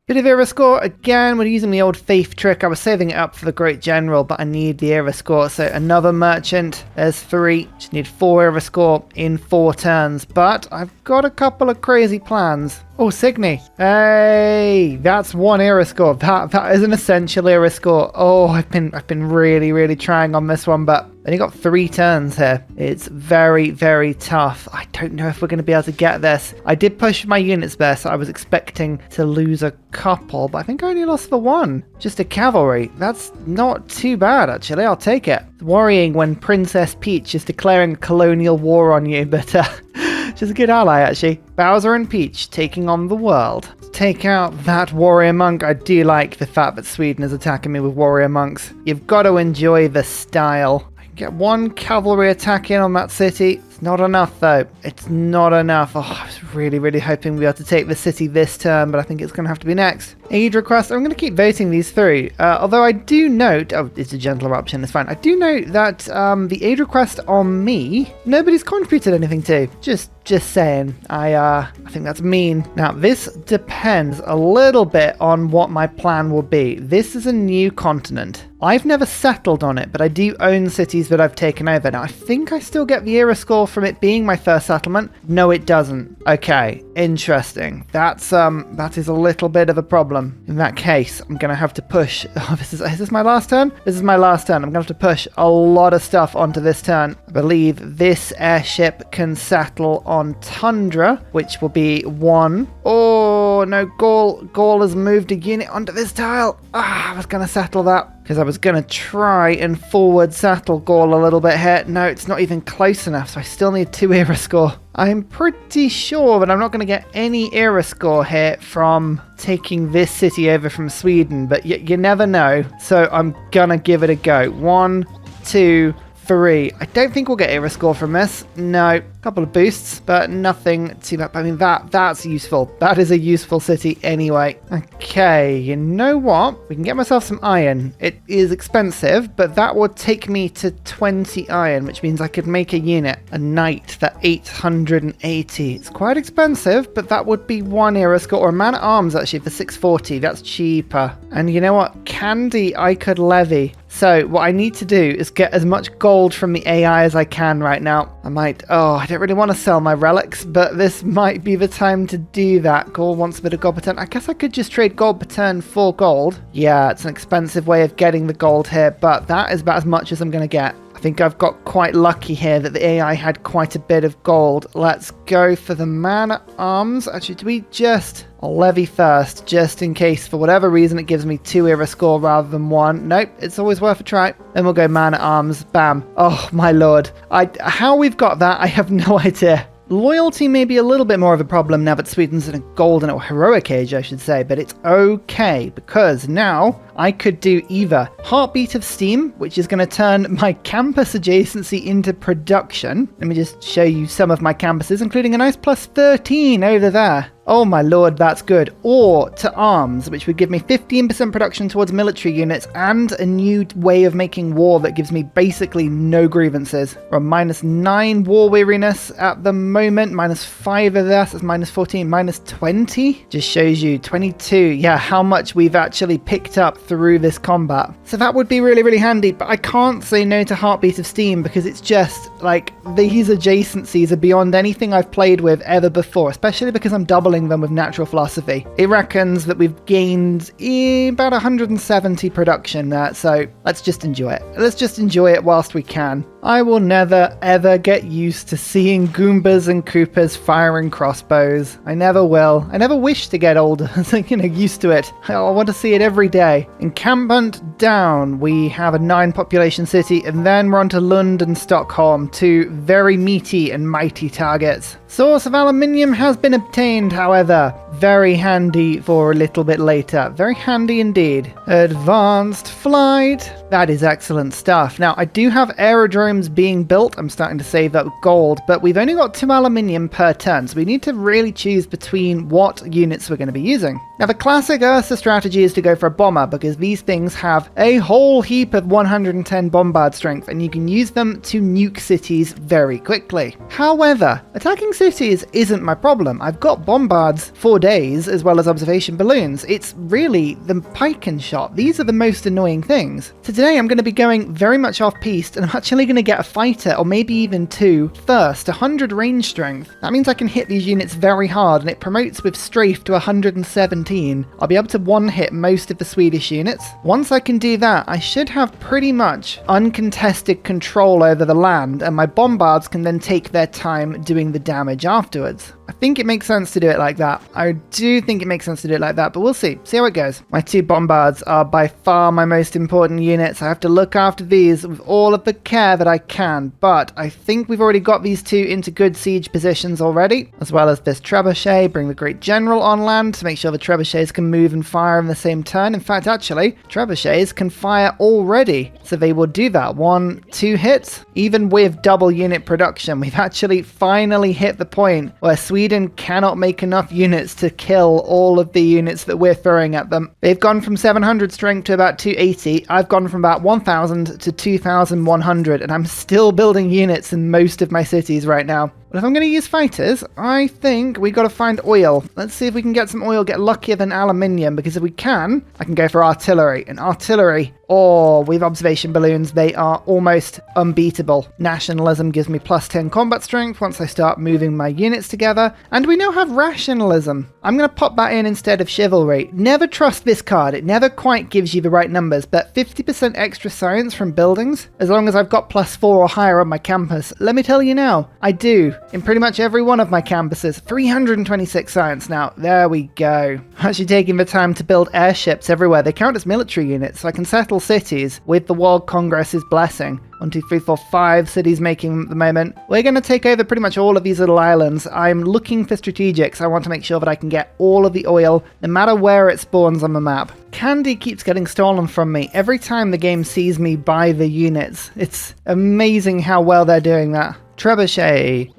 Bit of era score again. We're using the old faith trick. I was saving it up for the Great General, but I need the era score. So another merchant. There's 3. Just need 4 era score in 4 turns. But I've got a couple of crazy plans. Oh, Signy. Hey, that's 1 era score. That is an essential era score. Oh, I've been really trying on this one, but only got 3 turns here. It's very tough. I don't know if we're going to be able to get this. I did push my units there, so I was expecting to lose a couple, but I think I only lost the 1. Just a cavalry. That's not too bad, actually. I'll take it. It's worrying when Princess Peach is declaring a colonial war on you, but she's a good ally, actually. Bowser and Peach taking on the world. Take out that warrior monk. I do like the fact that Sweden is attacking me with warrior monks. You've got to enjoy the style. I can get 1 cavalry attack in on that city. It's not enough, though. It's not enough. Oh, I was really hoping we'd be able to take the city this turn, but I think it's going to have to be next. Aid request. I'm going to keep voting these through. Although I do note... Oh, it's a gentle eruption. It's fine. I do note that the aid request on me, nobody's contributed anything to. Just saying. I think that's mean. Now, this depends a little bit on what my plan will be. This is a new continent. I've never settled on it, but I do own cities that I've taken over. Now, I think I still get the era score from it being my first settlement. No, it doesn't. Okay, interesting. That is a little bit of a problem. In that case, I'm going to have to push... Oh, is this my last turn? This is my last turn. I'm going to have to push a lot of stuff onto this turn. I believe this airship can settle on Tundra, which will be 1. Oh, no, Gaul has moved a unit onto this tile. I was going to settle that because I was going to try and forward settle Gaul a little bit here. No, it's not even close enough, so I still need 2 era score. I'm pretty sure that I'm not going to get any era score here from taking this city over from Sweden, but you never know, so I'm going to give it a go. 1, 2, 3. I don't think we'll get era score from this. No. Couple of boosts, but nothing too much. I mean, that's useful. That is a useful city anyway. Okay, you know what? We can get myself some iron. It is expensive, but that would take me to 20 iron, which means I could make a unit, a knight, for 880. It's quite expensive, but that would be 1 era score, or a man at arms actually for 640. That's cheaper. And you know what? Candy I could levy. So what I need to do is get as much gold from the AI as I can right now. I don't really want to sell my relics, but this might be the time to do that. Gold wants a bit of gold per turn. I guess I could just trade gold per turn for gold. Yeah, it's an expensive way of getting the gold here, but that is about as much as I'm going to get. I think I've got quite lucky here that the AI had quite a bit of gold. Let's go for the man at arms. Actually, I'll levy first, just in case for whatever reason it gives me 2 era score rather than 1. Nope, it's always worth a try. Then we'll go man at arms. Bam. Oh, my lord. How we've got that, I have no idea. Loyalty may be a little bit more of a problem now that Sweden's in a golden or heroic age, I should say, but it's okay because now I could do either Heartbeat of Steam, which is going to turn my campus adjacency into production. Let me just show you some of my campuses, including a nice plus 13 over there. Oh my lord, that's good. Or to arms, which would give me 15% production towards military units and a new way of making war that gives me basically no grievances. We're on -9 war weariness at the moment, -5 of this, that's -14, -20. Just shows you 22, yeah, how much we've actually picked up through this combat. So that would be really handy, but I can't say no to Heartbeat of Steam because it's just like these adjacencies are beyond anything I've played with ever before, especially because I'm doubling them with natural philosophy. It reckons that we've gained about 170 production there, so let's just enjoy it. Let's just enjoy it whilst we can. I will never ever get used to seeing Goombas and Koopas firing crossbows. I never will. I never wish to get older, used to it. I want to see it every day. Encampment down. We have a 9 population city, and then we're on to Lund and Stockholm, 2 very meaty and mighty targets. Source of aluminium has been obtained, however. Very handy for a little bit later. Very handy indeed. Advanced flight. That is excellent stuff. Now, I do have aerodromes being built. I'm starting to save up gold, but we've only got 2 aluminium per turn, so we need to really choose between what units we're going to be using. Now, the classic Ursa strategy is to go for a bomber, because these things have a whole heap of 110 bombard strength, and you can use them to nuke cities very quickly. However, attacking cities isn't my problem. I've got bombards for days, as well as observation balloons. It's really the pike and shot. These are the most annoying things. So today I'm going to be going very much off-piste, and I'm actually going to get a fighter, or maybe even 2, first. 100 range strength. That means I can hit these units very hard, and it promotes with strafe to 117. I'll be able to one-hit most of the Swedish units. Once I can do that, I should have pretty much uncontested control over the land, and my bombards can then take their time doing the damage afterwards. I think it makes sense to do it like that. I do think it makes sense to do it like that, but we'll see. See how it goes. My 2 bombards are by far my most important units. I have to look after these with all of the care that I can, but I think we've already got these 2 into good siege positions already, as well as this trebuchet. Bring the Great General on land to make sure the trebuchets can move and fire in the same turn. In fact, actually, trebuchets can fire already, so they will do that. 1, 2 hits. Even with double unit production, we've actually finally hit the point where Sweden cannot make enough units to kill all of the units that we're throwing at them. They've gone from 700 strength to about 280. I've gone from about 1,000 to 2,100, and I'm still building units in most of my cities right now. But if I'm going to use fighters, I think we got to find oil. Let's see if we can get some oil, get luckier than aluminium, because if we can, I can go for artillery. And artillery, with observation balloons, they are almost unbeatable. Nationalism gives me plus 10 combat strength once I start moving my units together. And we now have rationalism. I'm going to pop that in instead of chivalry. Never trust this card. It never quite gives you the right numbers, but 50% extra science from buildings, as long as I've got plus 4 or higher on my campus. Let me tell you now, I do. In pretty much every one of my campuses. 326 science now. There we go. I'm actually taking the time to build airships everywhere. They count as military units, so I can settle cities with the World Congress's blessing. 1, 2, 3, 4, 5 cities making them at the moment. We're going to take over pretty much all of these little islands. I'm looking for strategics. I want to make sure that I can get all of the oil, no matter where it spawns on the map. Candy keeps getting stolen from me every time the game sees me buy the units. It's amazing how well they're doing that. Trebuchet,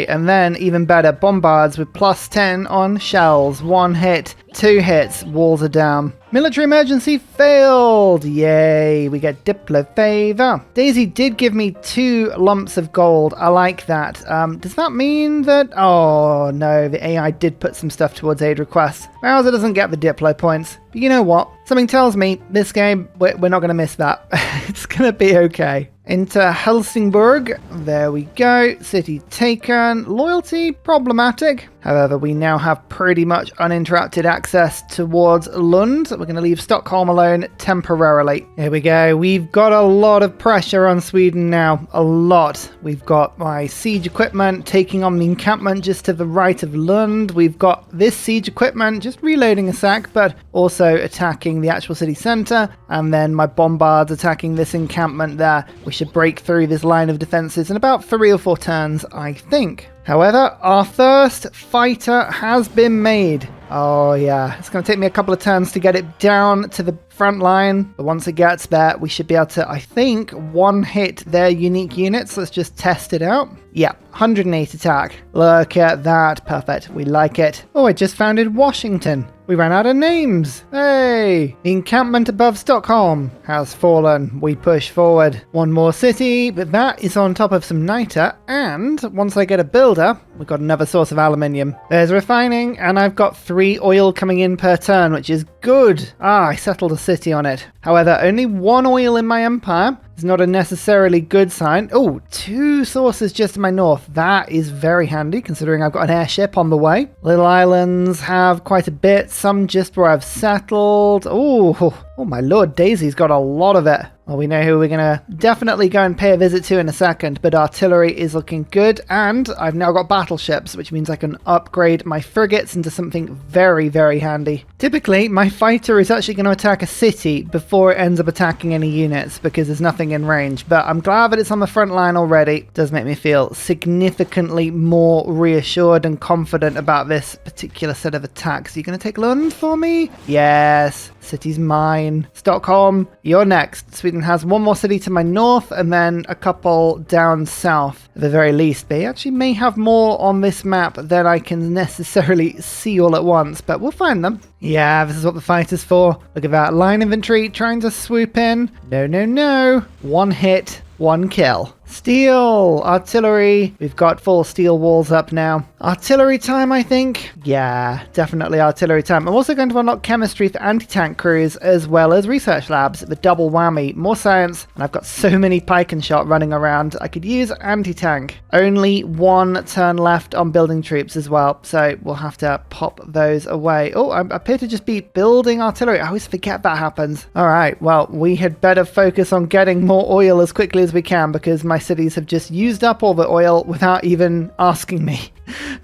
and then even better, bombards with plus 10 on shells. 1 hit, 2 hits, walls are down. Military emergency failed! Yay, we get Diplo favor. Daisy did give me 2 lumps of gold. I like that. Does that mean that... Oh no, the AI did put some stuff towards aid requests. Bowser doesn't get the Diplo points. But you know what? Something tells me this game, we're not going to miss that. It's going to be okay. Into Helsingborg. There we go. City taken. Loyalty, problematic. However, we now have pretty much uninterrupted access towards Lund. We're going to leave Stockholm alone temporarily. Here we go. We've got a lot of pressure on Sweden now. A lot. We've got my siege equipment taking on the encampment just to the right of Lund. We've got this siege equipment just reloading a sack, but also attacking the actual city centre. And then my bombards attacking this encampment there. We should break through this line of defences in about 3 or 4 turns, I think. However, our first fighter has been made. Oh yeah, it's going to take me a couple of turns to get it down to the front line. But once it gets there, we should be able to, I think, one-hit their unique units. Let's just test it out. Yeah, 108 attack. Look at that. Perfect. We like it. Oh, I just founded Washington. We ran out of names. Hey! The encampment above Stockholm has fallen. We push forward. 1 more city, but that is on top of some niter. And once I get a builder, we've got another source of aluminium. There's refining, and I've got 3 oil coming in per turn, which is good. I settled a city on it. However, only 1 oil in my empire is not a necessarily good sign. Oh, 2 sources just to my north. That is very handy, considering I've got an airship on the way. Little islands have quite a bit. Some just where I've settled. Oh my lord, Daisy's got a lot of it. Well, we know who we're going to definitely go and pay a visit to in a second, but artillery is looking good, and I've now got battleships, which means I can upgrade my frigates into something very, very handy. Typically, my fighter is actually going to attack a city before it ends up attacking any units, because there's nothing in range, but I'm glad that it's on the front line already. It does make me feel significantly more reassured and confident about this particular set of attacks. Are you going to take Lund for me? Yes. City's mine. fine. Stockholm, you're next. Sweden has one more city to my north and then a couple down south at the very least. They actually may have more on this map than I can necessarily see all at once, but we'll find them. Yeah, this is what the fight is for. Look at that. Line infantry trying to swoop in. No, no, no. One hit, one kill. Steel, artillery. We've got full steel walls up now. Artillery time, I think. Yeah, definitely artillery time. I'm also going to unlock chemistry for anti-tank crews as well as research labs. The double whammy. More science, and I've got so many pike and shot running around. I could use anti-tank. Only one turn left on building troops as well, so we'll have to pop those away. Oh, I appear to just be building artillery. I always forget that happens. All right, well, we had better focus on getting more oil as quickly as we can because my cities have just used up all the oil without even asking me.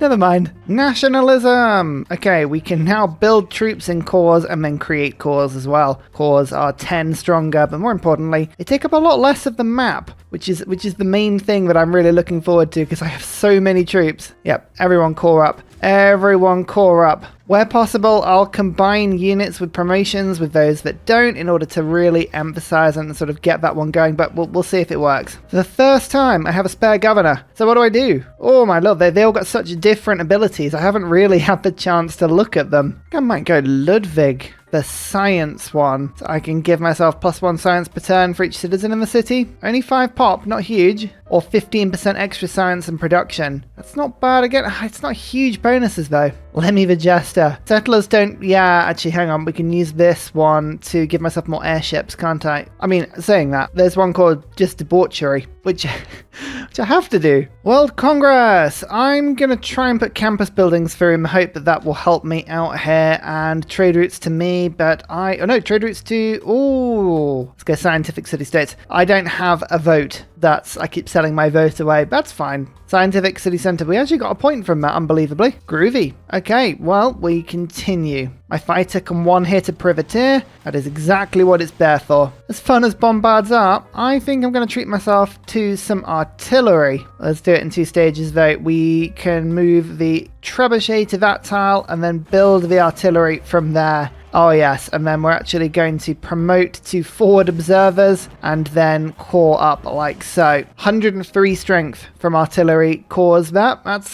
Never mind. Nationalism! Okay, we can now build troops in cores and then create cores as well. Cores are 10 stronger, but more importantly, they take up a lot less of the map, which is the main thing that I'm really looking forward to because I have so many troops. Yep, everyone core up. Everyone core up. Where possible, I'll combine units with promotions with those that don't in order to really emphasize and sort of get that one going, but we'll see if it works. For the first time, I have a spare governor. So what do I do? Oh my lord, they all got such different abilities. I haven't really had the chance to look at them. I might go Ludwig, the science one. So I can give myself +1 science per turn for each citizen in the city. Only 5 pop, not huge. Or 15% extra science and production. That's not bad. Again, it's not huge bonuses though. Let me the jester. Settlers don't... Yeah, actually, hang on. We can use this one to give myself more airships, can't I? I mean, saying that, there's one called just debauchery, which I have to do. World Congress! I'm going to try and put campus buildings through in the hope that that will help me out here, and trade routes to me, but oh no, trade routes to... Ooh, let's go scientific city-states. I don't have a vote. I keep selling my vote away. That's fine. Scientific City Centre. We actually got a point from that, unbelievably. Groovy. Okay, well, we continue. My fighter can one-hit a privateer. That is exactly what it's there for. As fun as bombards are, I think I'm going to treat myself to some artillery. Let's do it in 2 stages, though. We can move the trebuchet to that tile and then build the artillery from there. Oh yes, and then we're actually going to promote to forward observers and then core up like so. 103 strength from artillery cores that. That's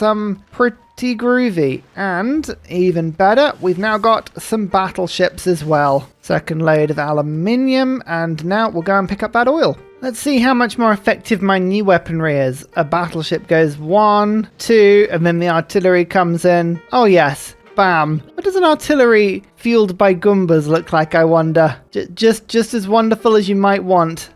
pretty groovy. And even better, we've now got some battleships as well. Second load of aluminium, and now we'll go and pick up that oil. Let's see how much more effective my new weaponry is. A battleship goes 1, 2, and then the artillery comes in. Oh yes. Bam. What does an artillery fueled by Goombas look like, I wonder? Just as wonderful as you might want.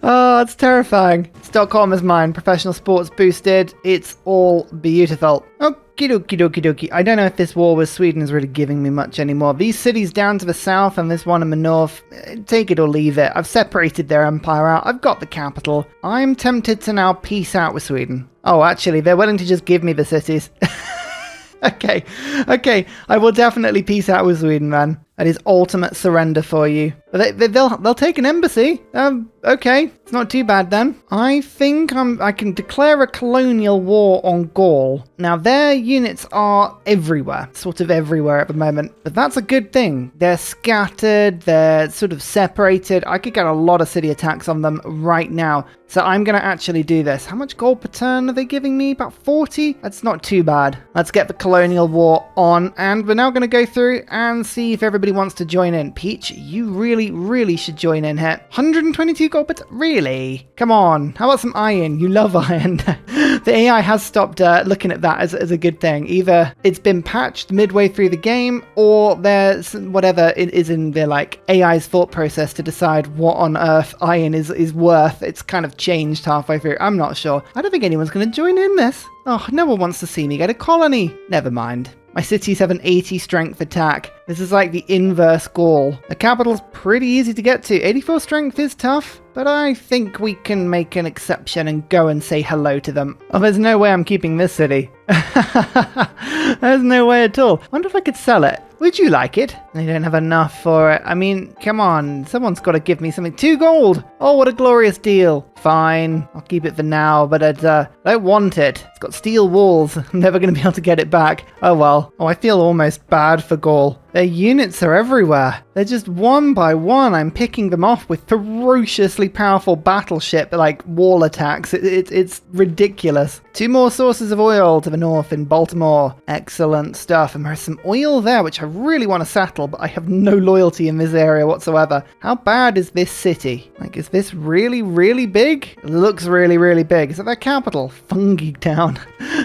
Oh, it's terrifying. Stockholm is mine. Professional sports boosted. It's all beautiful. Okie dokie dokie dokie. I don't know if this war with Sweden is really giving me much anymore. These cities down to the south and this one in the north, take it or leave it. I've separated their empire out. I've got the capital. I'm tempted to now peace out with Sweden. Oh, actually, they're willing to just give me the cities. Okay, I will definitely peace out with Sweden, man. That is ultimate surrender for you. They'll take an embassy. Okay, it's not too bad then. I think I can declare a colonial war on Gaul. Now their units are everywhere, sort of everywhere at the moment, but that's a good thing. They're scattered, they're sort of separated. I could get a lot of city attacks on them right now. So I'm going to actually do this. How much gold per turn are they giving me? About 40? That's not too bad. Let's get the colonial war on, and we're now going to go through and see if everybody wants to join in. Peach, you really should join in here. 122 gold per turn? Really? Come on. How about some iron? You love iron. The AI has stopped looking at that as a good thing. Either it's been patched midway through the game, or there's whatever it is in their like AI's thought process to decide what on earth iron is worth. It's kind of changed halfway through. I'm not sure. I don't think anyone's going to join in this. Oh, no one wants to see me get a colony. Never mind. My cities have an 80 strength attack. This is like the inverse Gaul. The capital's pretty easy to get to. 84 strength is tough, but I think we can make an exception and go and say hello to them. Oh, there's no way I'm keeping this city. There's no way at all. I wonder if I could sell it. Would you like it? They don't have enough for it. I mean, come on. Someone's got to give me something. 2 gold. Oh, what a glorious deal. Fine. I'll keep it for now, but I don't want it. It's got steel walls. I'm never going to be able to get it back. Oh, well. Oh, I feel almost bad for Gaul. Their units are everywhere. They're just one by one. I'm picking them off with ferociously powerful battleship, like wall attacks. It's ridiculous. 2 more sources of oil to the north in Baltimore. Excellent stuff. And there's some oil there, which I really want to settle, but I have no loyalty in this area whatsoever. How bad is this city? Like, is this really, really big? It looks really, really big. Is it their capital? Fungi Town.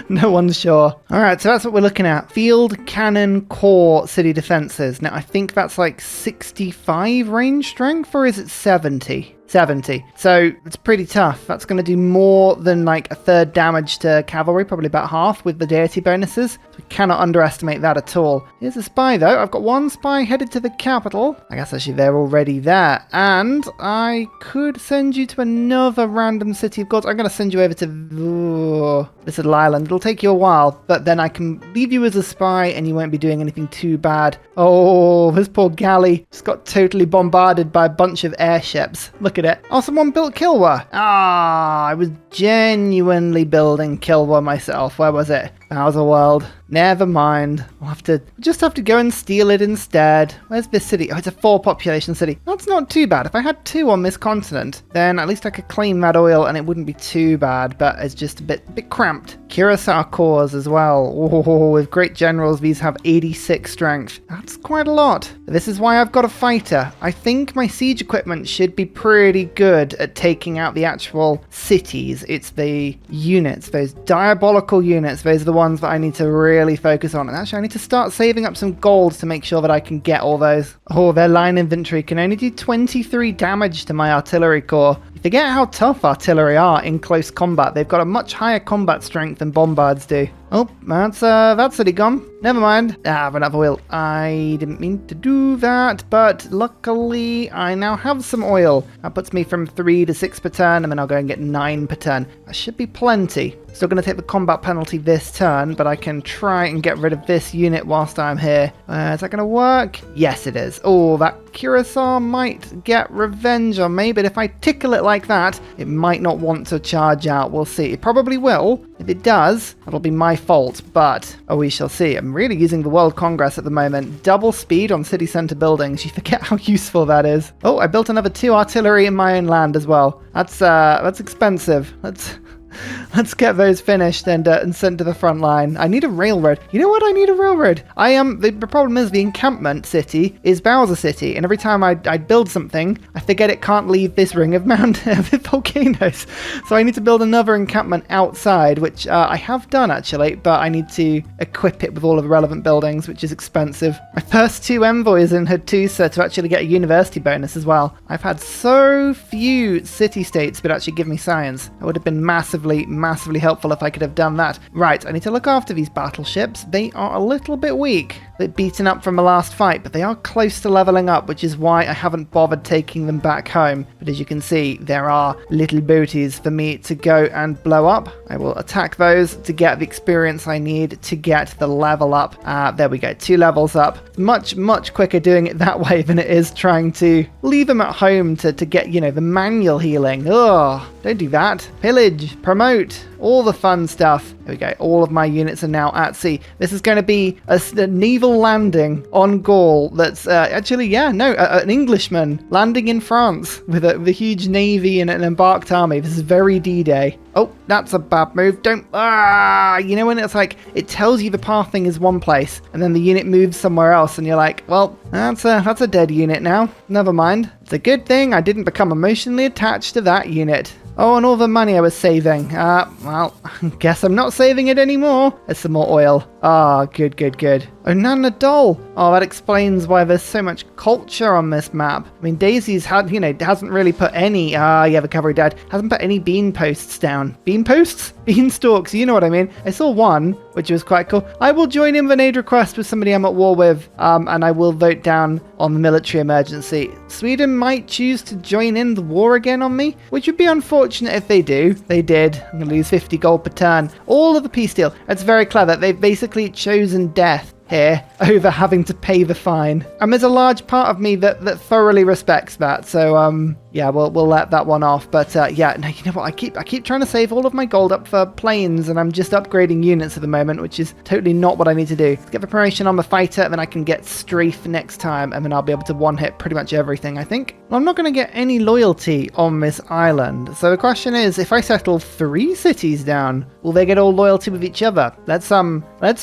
No one's sure. All right, so that's what we're looking at. Field Cannon Core City Defenses. Now, I think that's like 65 range strength, or is it 70? 70. So it's pretty tough. That's going to do more than like a third damage to cavalry, probably about half with the deity bonuses. So we cannot underestimate that at all. Here's a spy though. I've got 1 spy headed to the capital. I guess actually they're already there. And I could send you to another random city of gods. I'm going to send you over to this little island. It'll take you a while, but then I can leave you as a spy and you won't be doing anything too bad. Oh, this poor galley just got totally bombarded by a bunch of airships. Look at it. Oh, someone built Kilwa. I was genuinely building Kilwa myself. Where was it? Bowser World. Never mind. We'll just have to go and steal it instead. Where's this city? Oh, it's a 4 population city. That's not too bad. If I had 2 on this continent, then at least I could claim that oil and it wouldn't be too bad, but it's just a bit cramped. Curacao cores as well. Oh, with great generals, these have 86 strength. That's quite a lot. This is why I've got a fighter. I think my siege equipment should be pretty good at taking out the actual cities. It's the units, those diabolical units. Those are the ones that I need to really focus on. And actually, I need to start saving up some gold to make sure that I can get all those. Oh, their line infantry can only do 23 damage to my artillery corps. You forget how tough artillery are in close combat. They've got a much higher combat strength than bombards do. Oh, that's city gone. Never mind. Run out of oil. I didn't mean to do that, but luckily I now have some oil. That puts me from 3 to 6 per turn, and then I'll go and get 9 per turn. That should be plenty. Still going to take the combat penalty this turn, but I can try and get rid of this unit whilst I'm here. Is that going to work? Yes, it is. Oh, that Curacao might get revenge on me, but if I tickle it like that, it might not want to charge out. We'll see. It probably will. If it does, that'll be my fault, but we shall see. I'm really using the World Congress at the moment. Double speed on city centre buildings. You forget how useful that is. Oh, I built another 2 artillery in my own land as well. That's expensive. Let's get those finished and sent to the front line. I need a railroad. You know what? I need a railroad. The problem is the encampment city is Bowser City, and every time I build something, I forget it can't leave this ring of volcanoes. So I need to build another encampment outside, which I have done actually, but I need to equip it with all of the relevant buildings, which is expensive. My first 2 envoys in Hattusa to actually get a university bonus as well. I've had so few city-states but actually give me science. That would have been massively helpful if I could have done that. Right, I need to look after these battleships. They are a little bit weak. A bit beaten up from the last fight, but they are close to leveling up, which is why I haven't bothered taking them back home. But as you can see, there are little booties for me to go and blow up. I will attack those to get the experience I need to get the level up. There we go, 2 levels up. Much quicker doing it that way than it is trying to leave them at home to get, the manual healing. Ugh, don't do that. Pillage, promote, all the fun stuff. There we go. All of my units are now at sea. This is going to be a naval landing on Gaul that's an Englishman landing in France with a huge navy and an embarked army. This is very D-Day. Oh, that's a bad move. Don't... when it's like, it tells you the pathing is one place, and then the unit moves somewhere else, and you're like, well, that's a dead unit now. Never mind. It's a good thing I didn't become emotionally attached to that unit. Oh, and all the money I was saving. Well, guess I'm not saving it anymore. There's some more oil. Good. Oh, Nana Doll. Oh, that explains why there's so much culture on this map. I mean, Daisy's hasn't really put any... the cavalry dead. Hasn't put any bean posts down. Bean posts? Beanstalks, you know what I mean. I saw one, which was quite cool. I will join in with an aid request with somebody I'm at war with, and I will vote down on the military emergency. Sweden might choose to join in the war again on me, which would be unfortunate if they do. They did. I'm going to lose 50 gold per turn. All of the peace deal. It's very clever. They've basically chosen death here over having to pay the fine. And there's a large part of me that thoroughly respects that. So, yeah, we'll let that one off. But yeah, no, you know what? I keep trying to save all of my gold up for planes, and I'm just upgrading units at the moment, which is totally not what I need to do. Let's get the promotion on the fighter, and then I can get strafe next time, and then I'll be able to one-hit pretty much everything, I think. Well, I'm not going to get any loyalty on this island. So the question is, if I settle 3 cities down, will they get all loyalty with each other? Let's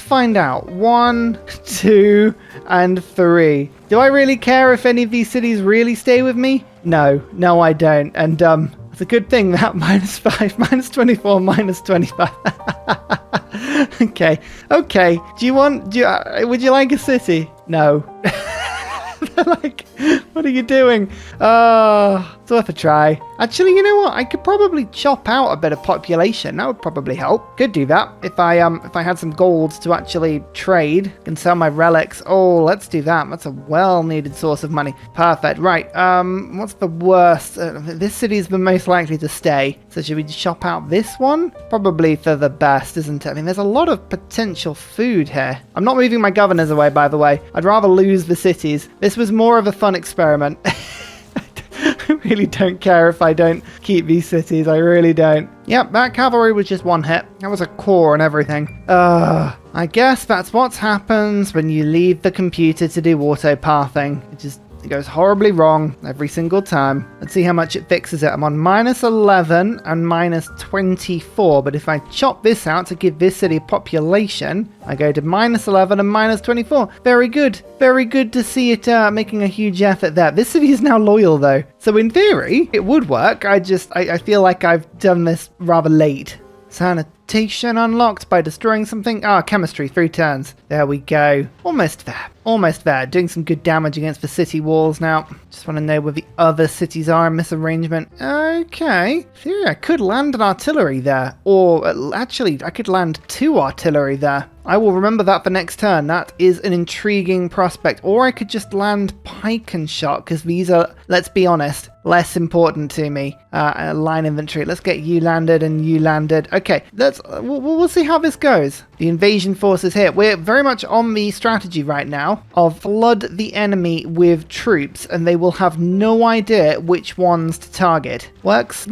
find out. 1, 2, and 3. Do I really care if any of these cities really stay with me? No, I don't. And it's a good thing that -5, -24, -25. Okay. Would you like a city? No. They're like, what are you doing? It's worth a try. Actually, you know what? I could probably chop out a bit of population. That would probably help. Could do that if I had some gold to actually trade and sell my relics. Oh, let's do that. That's a well-needed source of money. Perfect. Right. What's the worst? This city is the most likely to stay. So should we chop out this one? Probably for the best, isn't it? I mean, there's a lot of potential food here. I'm not moving my governors away, by the way. I'd rather lose the cities. This was more of a fun experiment. I really don't care if I don't keep these cities. I really don't. Yep, that cavalry was just one hit. That was a core and everything. I guess that's what happens when you leave the computer to do auto-pathing. It goes horribly wrong every single time. Let's see how much it fixes it. I'm on -11 and -24, but if I chop this out to give this city a population, I go to -11 and -24. Very good. Very good to see it making a huge effort there. This city is now loyal, though. So in theory, it would work. I feel like I've done this rather late. Sanitation unlocked by destroying something. Chemistry, 3 turns. There we go. Almost there. Almost there. Doing some good damage against the city walls now. Just want to know where the other cities are in this arrangement. Okay. Theory, I could land an artillery there. Or actually, I could land 2 artillery there. I will remember that for next turn. That is an intriguing prospect. Or I could just land pike and shot, because these are, let's be honest, less important to me. Line infantry. Let's get you landed and you landed. Okay, we'll see how this goes. The invasion force is here. We're very much on the strategy right now of flood the enemy with troops, and they will have no idea which ones to target. Works,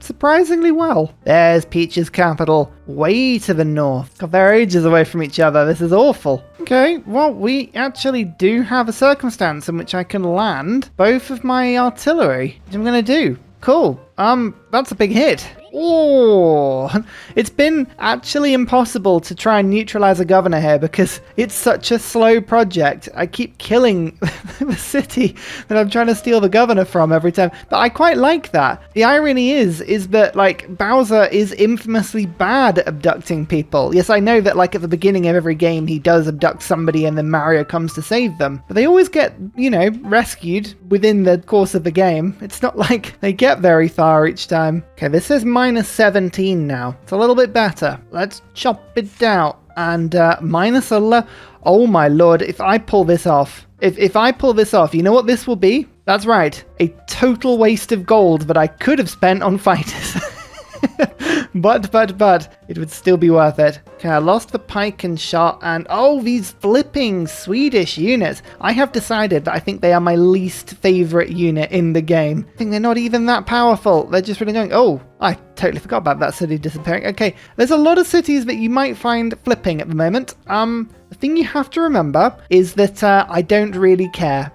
surprisingly well. There's Peach's capital, way to the north. God, they're ages away from each other. This is awful. Okay, well, we actually do have a circumstance in which I can land both of my artillery, which I'm going to do. Cool. That's a big hit. Oh, it's been actually impossible to try and neutralize a governor here because it's such a slow project. I keep killing the city that I'm trying to steal the governor from every time. But I quite like that. The irony is that, Bowser is infamously bad at abducting people. Yes, I know that, at the beginning of every game, he does abduct somebody and then Mario comes to save them. But they always get, rescued within the course of the game. It's not like they get very far each time. Okay, this is -17 now. It's a little bit better. Let's chop it down. And -11. Oh my lord, if I pull this off. If I pull this off, you know what this will be? That's right. A total waste of gold that I could have spent on fighters. But it would still be worth it. Okay, I lost the pike and shot, and these flipping Swedish units. I have decided that I think they are my least favorite unit in the game. I think they're not even that powerful. They're just really going, I totally forgot about that city disappearing. Okay, there's a lot of cities that you might find flipping at the moment. The thing you have to remember is that I don't really care.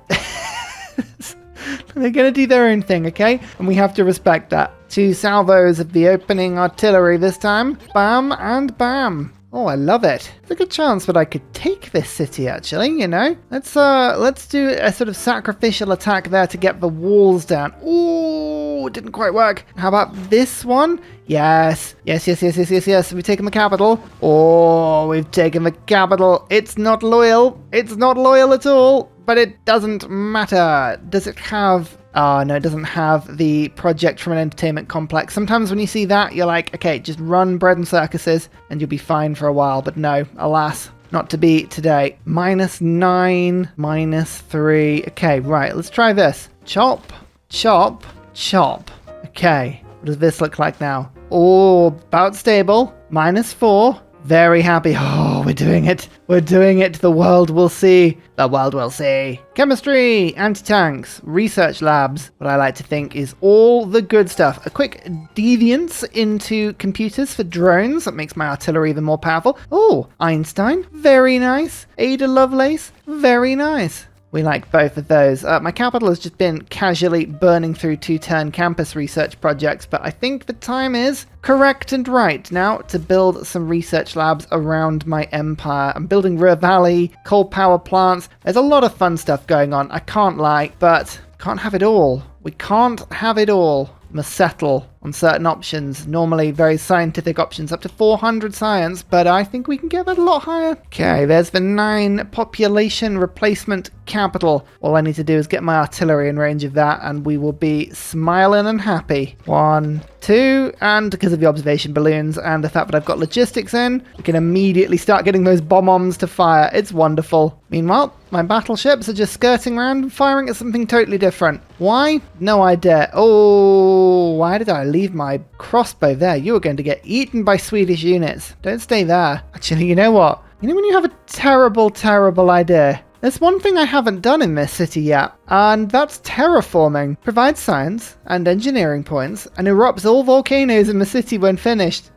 They're going to do their own thing, okay? And we have to respect that. 2 salvos of the opening artillery this time. Bam and bam. Oh, I love it. There's a good chance that I could take this city, actually, Let's do a sort of sacrificial attack there to get the walls down. Ooh, it didn't quite work. How about this one? Yes. We've taken the capital. Oh, we've taken the capital. It's not loyal. It's not loyal at all. But it doesn't matter. Does it have... no, it doesn't have the project from an entertainment complex. Sometimes when you see that, you're like, okay, just run bread and circuses and you'll be fine for a while. But no, alas, not to be today. -9, -3. Okay, right, let's try this. Chop, chop, chop. Okay, what does this look like now? Oh, about stable. -4. Very happy. Oh, we're doing it. We're doing it. The world will see. The world will see. Chemistry, anti-tanks, research labs. What I like to think is all the good stuff. A quick deviance into computers for drones. That makes my artillery even more powerful. Oh, Einstein. Very nice. Ada Lovelace. Very nice. We like both of those. My capital has just been casually burning through 2-turn campus research projects, but I think the time is correct and right now to build some research labs around my empire. I'm building Ruhr Valley, coal power plants. There's a lot of fun stuff going on, I can't lie, but can't have it all. We can't have it all. Must settle on certain options, normally very scientific options, up to 400 science, but I think we can get that a lot higher. Okay, there's the 9 population replacement capital. All I need to do is get my artillery in range of that, and we will be smiling and happy. 1, 2, and because of the observation balloons and the fact that I've got logistics in, we can immediately start getting those bomb-oms to fire. It's wonderful. Meanwhile, my battleships are just skirting around and firing at something totally different. Why? No idea. Oh, why did I leave my crossbow there? You are going to get eaten by Swedish units. Don't stay there. Actually, you know what? You know when you have a terrible, terrible idea? There's one thing I haven't done in this city yet, and that's terraforming. Provides science and engineering points and erupts all volcanoes in the city when finished.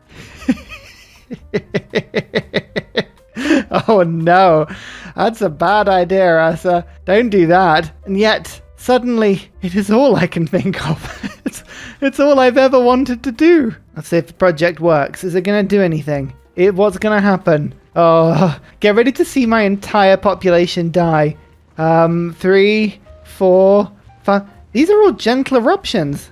Oh no, that's a bad idea, Ursa. Don't do that. And yet, suddenly, it is all I can think of. It's all I've ever wanted to do. Let's see if the project works. Is it going to do anything? What's going to happen? Oh, get ready to see my entire population die. 3, 4, 5. These are all gentle eruptions.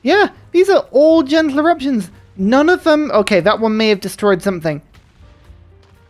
Yeah, these are all gentle eruptions. None of them... Okay, that one may have destroyed something.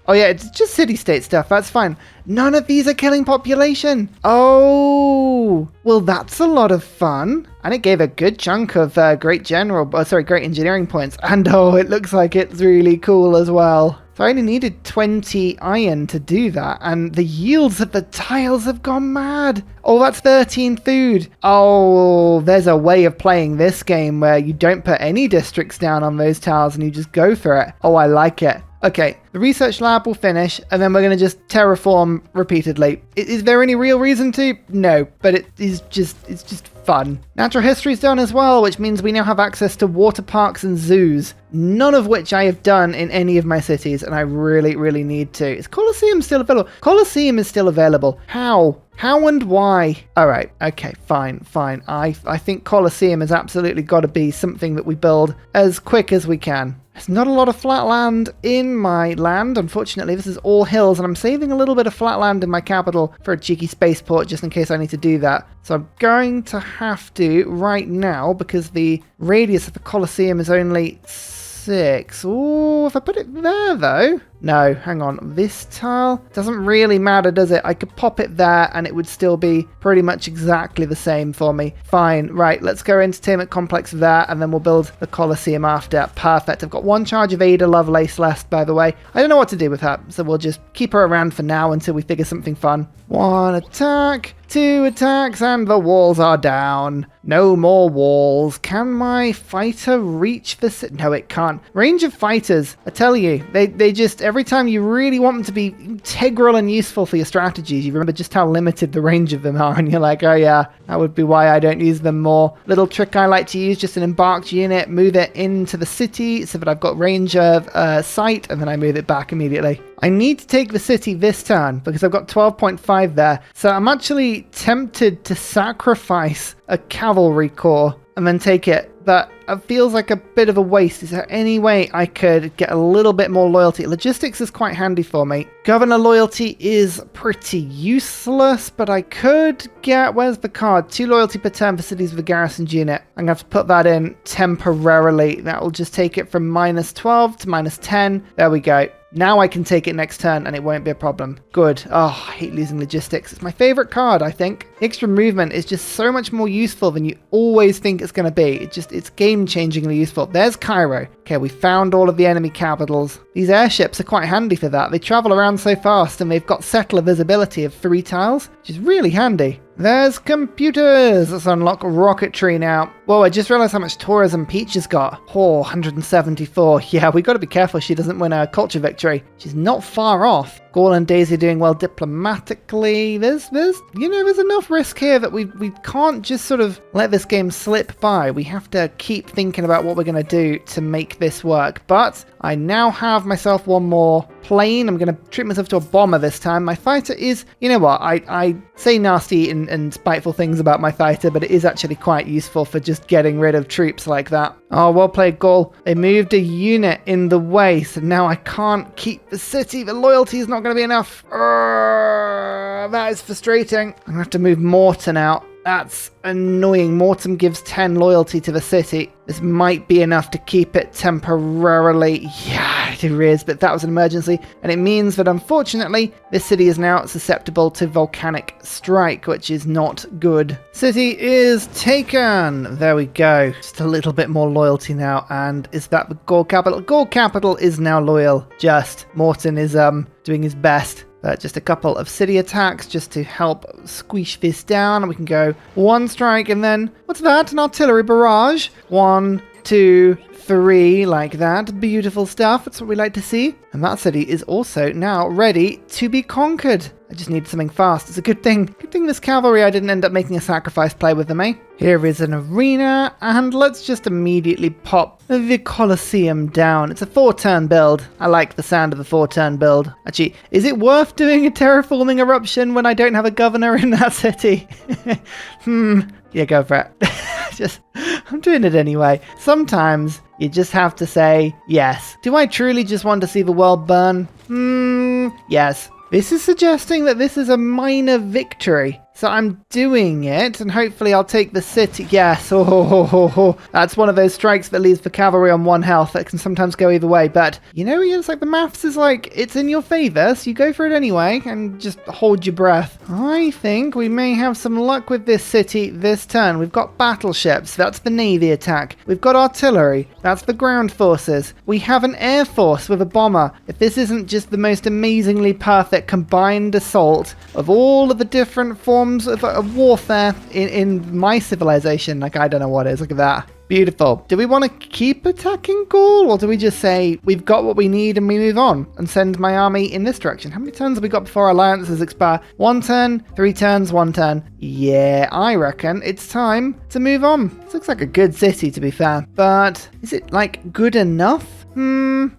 Oh yeah, it's just city-state stuff, that's fine. None of these are killing population. Oh, well that's a lot of fun. And it gave a good chunk of great engineering points. And oh, it looks like it's really cool as well. So I only needed 20 iron to do that, and the yields of the tiles have gone mad. Oh, that's 13 food. Oh, there's a way of playing this game where you don't put any districts down on those tiles and you just go for it. Oh, I like it. Okay, the research lab will finish, and then we're going to just terraform repeatedly. Is there any real reason to? No, but it's just fun. Natural history's done as well, which means we now have access to water parks and zoos, none of which I have done in any of my cities, and I really, really need to. Is Colosseum still available? Colosseum is still available. How? How and why? All right, okay, fine. I think Colosseum has absolutely got to be something that we build as quick as we can. There's not a lot of flat land in my land. Unfortunately, this is all hills, and I'm saving a little bit of flat land in my capital for a cheeky spaceport just in case I need to do that. So I'm going to have to right now, because the radius of the Colosseum is only 6. Ooh, if I put it there though. No, hang on. This tile doesn't really matter, does it? I could pop it there and it would still be pretty much exactly the same for me. Fine. Right, let's go entertainment complex there, and then we'll build the Colosseum after. Perfect. I've got 1 charge of Ada Lovelace left, by the way. I don't know what to do with her, so we'll just keep her around for now until we figure something fun. 1 attack, 2 attacks, and the walls are down. No more walls. Can my fighter reach the... No, it can't. Range of fighters, I tell you, they just... Every time you really want them to be integral and useful for your strategies, you remember just how limited the range of them are, and you're like, oh yeah, that would be why I don't use them more. Little trick I like to use, just an embarked unit, move it into the city so that I've got range of sight, and then I move it back immediately. I need to take the city this turn because I've got 12.5 there, so I'm actually tempted to sacrifice a cavalry corps and then take it, but it feels like a bit of a waste. Is there any way I could get a little bit more loyalty? Logistics is quite handy for me. Governor loyalty is pretty useless, but I could get... Where's the card? 2 loyalty per turn for cities with a garrisoned unit. I'm going to have to put that in temporarily. That will just take it from -12 to -10. There we go. Now I can take it next turn and it won't be a problem. Good. Oh, I hate losing logistics. It's my favorite card, I think. Extra movement is just so much more useful than you always think it's going to be. It's game-changingly useful. There's Cairo. Okay, we found all of the enemy capitals. These airships are quite handy for that. They travel around so fast and they've got settler visibility of 3 tiles, which is really handy. There's computers. Let's unlock rocketry now. Whoa, I just realized how much tourism Peach has got. Oh, 174. Yeah, we got to be careful she doesn't win a culture victory. She's not far off. Gaul and Daisy are doing well diplomatically. There's enough risk here that we can't just sort of let this game slip by. We have to keep thinking about what we're going to do to make this work. But I now have myself one more plane. I'm going to treat myself to a bomber this time. My fighter is, you know what, I say nasty and spiteful things about my fighter, but it is actually quite useful for just getting rid of troops like that. Oh, well played, Gaul. They moved a unit in the way, so now I can't keep the city. The loyalty is not going to be enough. That is frustrating. I'm going to have to move Morton out. That's annoying. Morton gives 10 loyalty to the city. This might be enough to keep it temporarily. Yeah, it is, but that was an emergency. And it means that, unfortunately, this city is now susceptible to volcanic strike, which is not good. City is taken. There we go. Just a little bit more loyalty now. And is that the Gaul capital? Gaul capital is now loyal. Just Morton is doing his best. Just a couple of city attacks just to help squish this down. And we can go one strike and then, what's that? An artillery barrage. 1, 2, 3, like that. Beautiful stuff. That's what we like to see. And that city is also now ready to be conquered. I just need something fast. It's a good thing. Good thing this cavalry, I didn't end up making a sacrifice play with them, eh? Here is an arena, and let's just immediately pop the Colosseum down. It's a 4-turn build. I like the sound of the 4-turn build. Actually, is it worth doing a terraforming eruption when I don't have a governor in that city? Yeah, go for it. I'm doing it anyway. Sometimes you just have to say yes. Do I truly just want to see the world burn? Yes. This is suggesting that this is a minor victory. So I'm doing it, and hopefully I'll take the city. Yes, that's one of those strikes that leaves the cavalry on 1 health. That can sometimes go either way, but you know, it's like the maths is like, it's in your favor, so you go for it anyway, and just hold your breath. I think we may have some luck with this city this turn. We've got battleships, that's the navy attack. We've got artillery, that's the ground forces. We have an air force with a bomber. If this isn't just the most amazingly perfect combined assault of all of the different forms of warfare in my civilization, like, I don't know what it is. Look at that. Beautiful. Do we want to keep attacking Gaul, or do we just say we've got what we need and we move on and send my army in this direction? How many turns have we got before alliances expire? 1 turn, 3 turns, 1 turn. Yeah, I reckon it's time to move on. This looks like a good city, to be fair, but is it like good enough?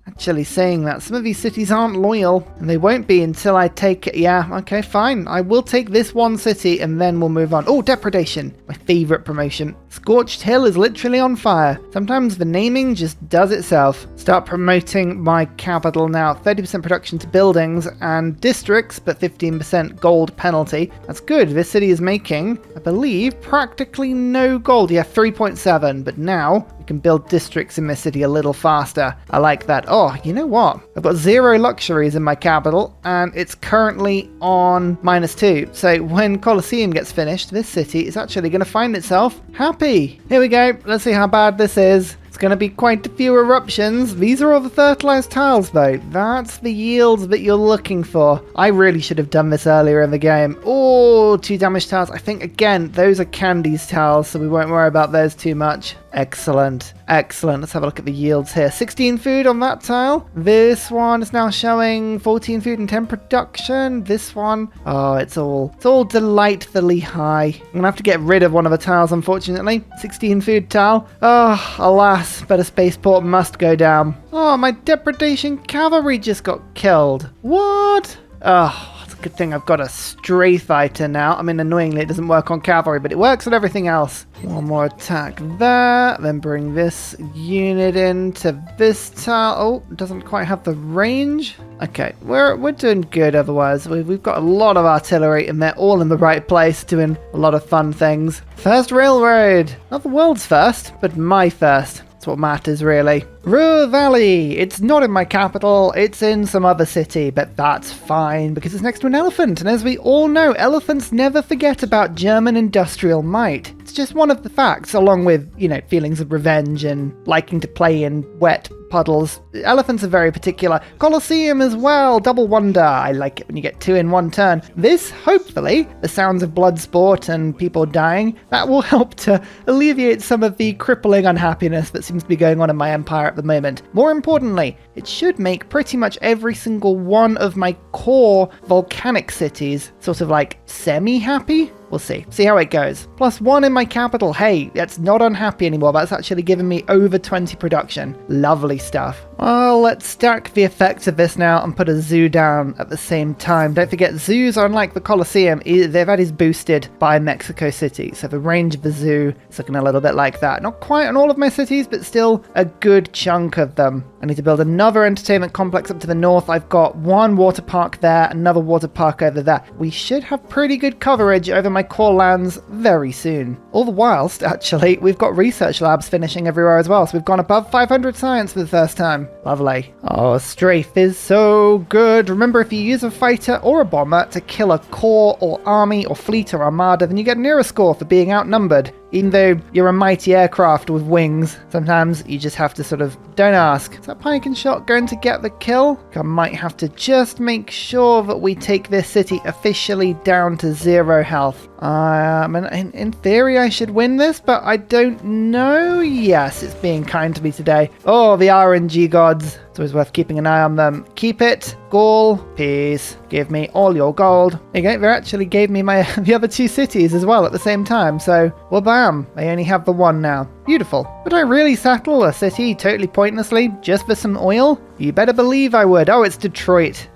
Actually saying that, some of these cities aren't loyal, and they won't be until I take it. Yeah, okay, fine. I will take this one city, and then we'll move on. Oh, Depredation, my favorite promotion. Scorched Hill is literally on fire. Sometimes the naming just does itself. Start promoting my capital now. 30% production to buildings and districts, but 15% gold penalty. That's good. This city is making, I believe, practically no gold. Yeah, 3.7, but now we can build districts in this city a little faster. I like that. Oh, you know what? I've got 0 luxuries in my capital, and it's currently on -2. So when Colosseum gets finished, this city is actually going to find itself happy. Here we go. Let's see how bad this is. It's going to be quite a few eruptions. These are all the fertilized tiles, though. That's the yields that you're looking for. I really should have done this earlier in the game. Oh, 2 damaged tiles. I think, again, those are Candy's tiles, so we won't worry about those too much. Excellent. Excellent. Let's have a look at the yields here. 16 food on that tile. This one is now showing 14 food and 10 production. This one, oh, it's all delightfully high. I'm going to have to get rid of one of the tiles, unfortunately. 16 food tile. Oh, alas, but a spaceport must go down. Oh, my Depredation cavalry just got killed. What? Oh, good thing I've got a stray fighter now. I mean, annoyingly, it doesn't work on cavalry, but it works on everything else. One more attack there. Then bring this unit into this tile. Oh, doesn't quite have the range. Okay, we're doing good otherwise. We've got a lot of artillery, and they're all in the right place, doing a lot of fun things. First railroad. Not the world's first, but my first. That's what matters, really. Ruhr Valley. It's not in my capital. It's in some other city, but that's fine because it's next to an elephant. And as we all know, elephants never forget about German industrial might. It's just one of the facts, along with, feelings of revenge and liking to play in wet puddles. Elephants are very particular. Colosseum as well, double wonder. I like it when you get 2 in 1 turn. This, hopefully, the sounds of blood sport and people dying, that will help to alleviate some of the crippling unhappiness that seems to be going on in my empire at the moment. More importantly, it should make pretty much every single one of my core volcanic cities sort of like semi-happy. We'll see. See how it goes. +1 in my capital. Hey, that's not unhappy anymore. That's actually giving me over 20 production. Lovely stuff. Well, let's stack the effects of this now and put a zoo down at the same time. Don't forget, zoos, unlike the Colosseum, that is boosted by Mexico City. So the range of the zoo is looking a little bit like that. Not quite on all of my cities, but still a good chunk of them. I need to build another entertainment complex up to the north. I've got one water park there, another water park over there. We should have pretty good coverage over my core lands very soon. All the whilst, actually, we've got research labs finishing everywhere as well. So we've gone above 500 science for the first time. Lovely. Oh, strafe is so good. Remember, if you use a fighter or a bomber to kill a corps or army or fleet or armada, then you get an era score for being outnumbered. Even though you're a mighty aircraft with wings, sometimes you just have to sort of, don't ask. Is that pike and shot going to get the kill? I might have to just make sure that we take this city officially down to 0 health. In theory, I should win this, but I don't know. Yes, it's being kind to me today. Oh, the RNG gods. It's always worth keeping an eye on them. Keep it. Gaul, peace. Give me all your gold. There you go. They actually gave me the other 2 cities as well at the same time. So, well, bam. They only have the 1 now. Beautiful. Would I really settle a city totally pointlessly just for some oil? You better believe I would. Oh, it's Detroit.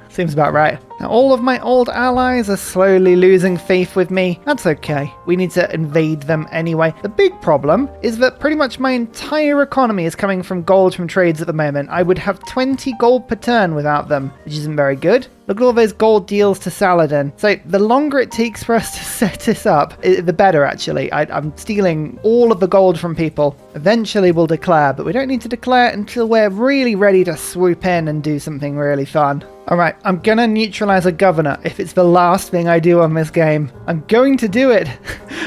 Seems about right. Now, all of my old allies are slowly losing faith with me. That's okay. We need to invade them anyway. The big problem is that pretty much my entire economy is coming from gold from trades at the moment. I would have 20 gold per turn without them, which isn't very good. Look at all those gold deals to Saladin. So the longer it takes for us to set this up, the better, actually. I'm stealing all of the gold from people. Eventually we'll declare, but we don't need to declare until we're really ready to swoop in and do something really fun. Alright, I'm gonna neutralize a governor if it's the last thing I do on this game. I'm going to do it.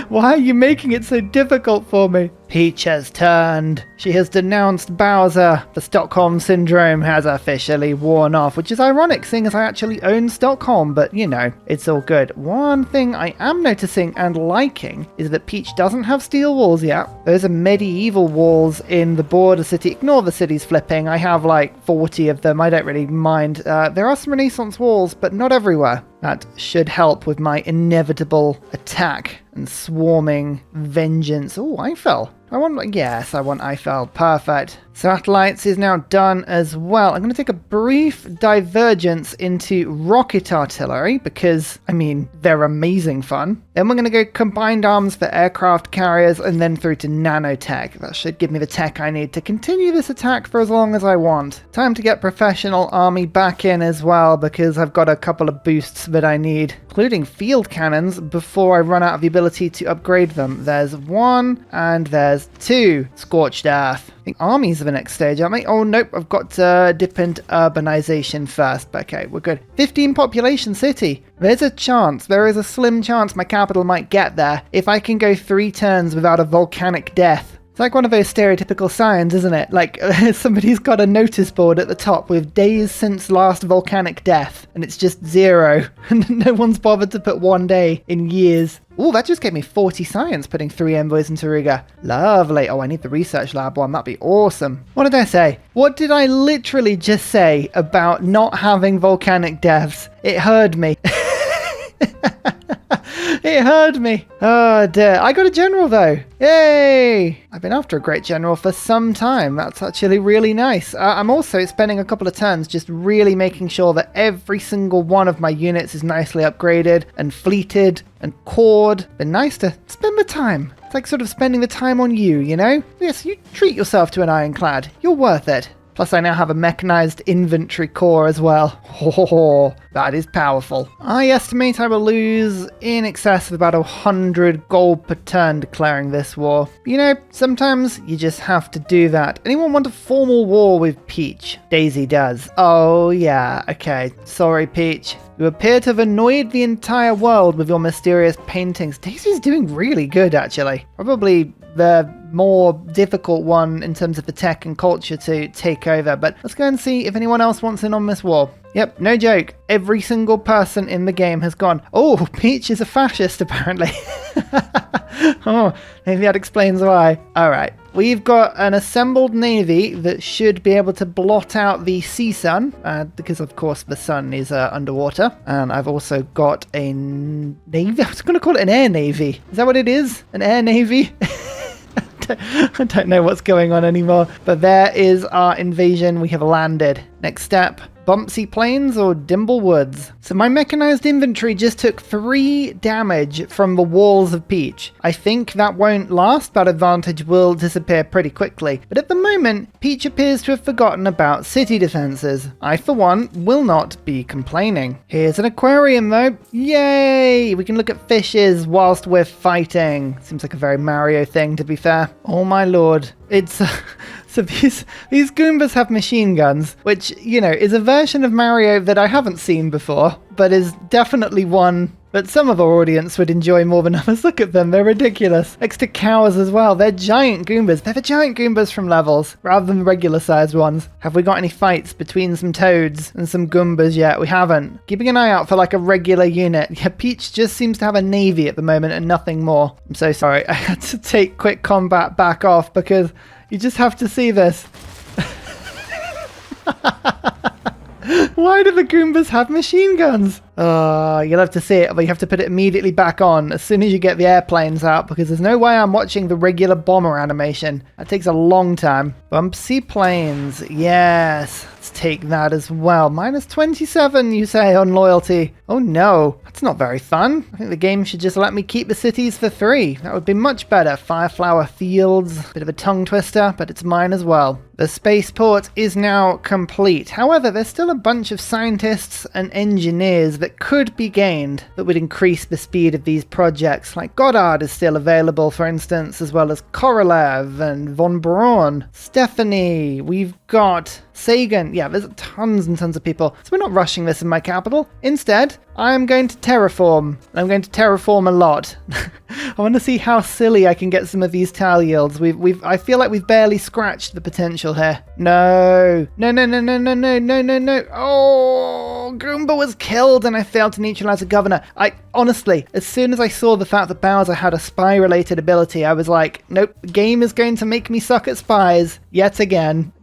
Why are you making it so difficult for me? Peach has turned. She has denounced Bowser. The Stockholm Syndrome has officially worn off, which is ironic seeing as I actually own Stockholm, but it's all good. One thing I am noticing and liking is that Peach doesn't have steel walls yet. Those are medieval walls in the border city. Ignore the cities flipping. I have like 40 of them. I don't really mind. There are some Renaissance walls, but not everywhere. That should help with my inevitable attack and swarming vengeance. Oh, Eiffel. I want Eiffel. Perfect. Satellites is now done as well. I'm going to take a brief divergence into rocket artillery because, they're amazing fun. Then we're going to go combined arms for aircraft carriers and then through to nanotech. That should give me the tech I need to continue this attack for as long as I want. Time to get professional army back in as well because I've got a couple of boosts that I need, including field cannons before I run out of the ability to upgrade them. There's 1 and there's 2. Scorched Earth. I think armies are the next stage, aren't they? Oh, nope. I've got to dip into urbanization first. But okay, we're good. 15 population city. There's a chance. There is a slim chance my capital might get there if I can go 3 turns without a volcanic death. It's like one of those stereotypical signs, isn't it? Like somebody's got a notice board at the top with days since last volcanic death, and it's just 0. And no one's bothered to put 1 day in years. Oh, that just gave me 40 science, putting 3 envoys into Riga. Lovely. Oh, I need the research lab one. That'd be awesome. What did I say? What did I literally just say about not having volcanic deaths? It heard me. It heard me. Oh dear. I got a general though. Yay! I've been after a great general for some time. That's actually really nice. I'm also spending a couple of turns just really making sure that every single one of my units is nicely upgraded and fleeted and cored. Been nice to spend the time. It's like sort of spending the time on you, Yes, you treat yourself to an ironclad. You're worth it. Plus, I now have a mechanized infantry corps as well. Oh, That is powerful. I estimate I will lose in excess of about 100 gold per turn declaring this war. You know, sometimes you just have to do that. Anyone want a formal war with Peach? Daisy does. Oh yeah, okay. Sorry, Peach. You appear to have annoyed the entire world with your mysterious paintings. Daisy's doing really good, actually. Probably the more difficult one in terms of the tech and culture to take over. But let's go and see if anyone else wants in on this war. Yep, no joke. Every single person in the game has gone, oh, Peach is a fascist, apparently. Oh, maybe that explains why. All right. We've got an assembled navy that should be able to blot out the sea sun, because of course the sun is underwater. And I've also got a navy. I was going to call it an air navy. Is that what it is? An air navy? I don't know what's going on anymore. But there is our invasion. We have landed. Next step. Bumpsy Plains or Dimble Woods. So my mechanized infantry just took 3 damage from the walls of Peach. I think that won't last. That advantage will disappear pretty quickly. But at the moment, Peach appears to have forgotten about city defenses. I, for one, will not be complaining. Here's an aquarium though. Yay! We can look at fishes whilst we're fighting. Seems like a very Mario thing, to be fair. Oh my lord. It's... So these Goombas have machine guns, which, you know, is a version of Mario that I haven't seen before, but is definitely one that some of our audience would enjoy more than others. Look at them, they're ridiculous. Next to cows as well, they're giant Goombas. They're the giant Goombas from Levels, rather than the regular sized ones. Have we got any fights between some Toads and some Goombas yet? We haven't. Keeping an eye out for like a regular unit. Yeah, Peach just seems to have a navy at the moment and nothing more. I'm so sorry, I had to take quick combat back off because you just have to see this. Why do the Goombas have machine guns? You'll have to see it, but you have to put it immediately back on as soon as you get the airplanes out, because there's no way I'm watching the regular bomber animation. That takes a long time. Bumpsy Plains, yes. Let's take that as well. Minus 27, you say, on loyalty. Oh no, that's not very fun. I think the game should just let me keep the cities for 3. That would be much better. Fireflower Fields, bit of a tongue twister, but it's mine as well. The spaceport is now complete. However, there's still a bunch of scientists and engineers that could be gained that would increase the speed of these projects. Like Goddard is still available, for instance, as well as Korolev and Von Braun, Stephanie. We've got Sagan. Yeah, there's tons and tons of people. So we're not rushing this in my capital. Instead, I'm going to terraform. I'm going to terraform a lot. I want to see how silly I can get some of these tile yields. I feel like we've barely scratched the potential here. No. No. Oh, Goomba was killed and I failed to neutralize the governor. Honestly, as soon as I saw the fact that Bowser had a spy-related ability, I was like, nope, the game is going to make me suck at spies yet again.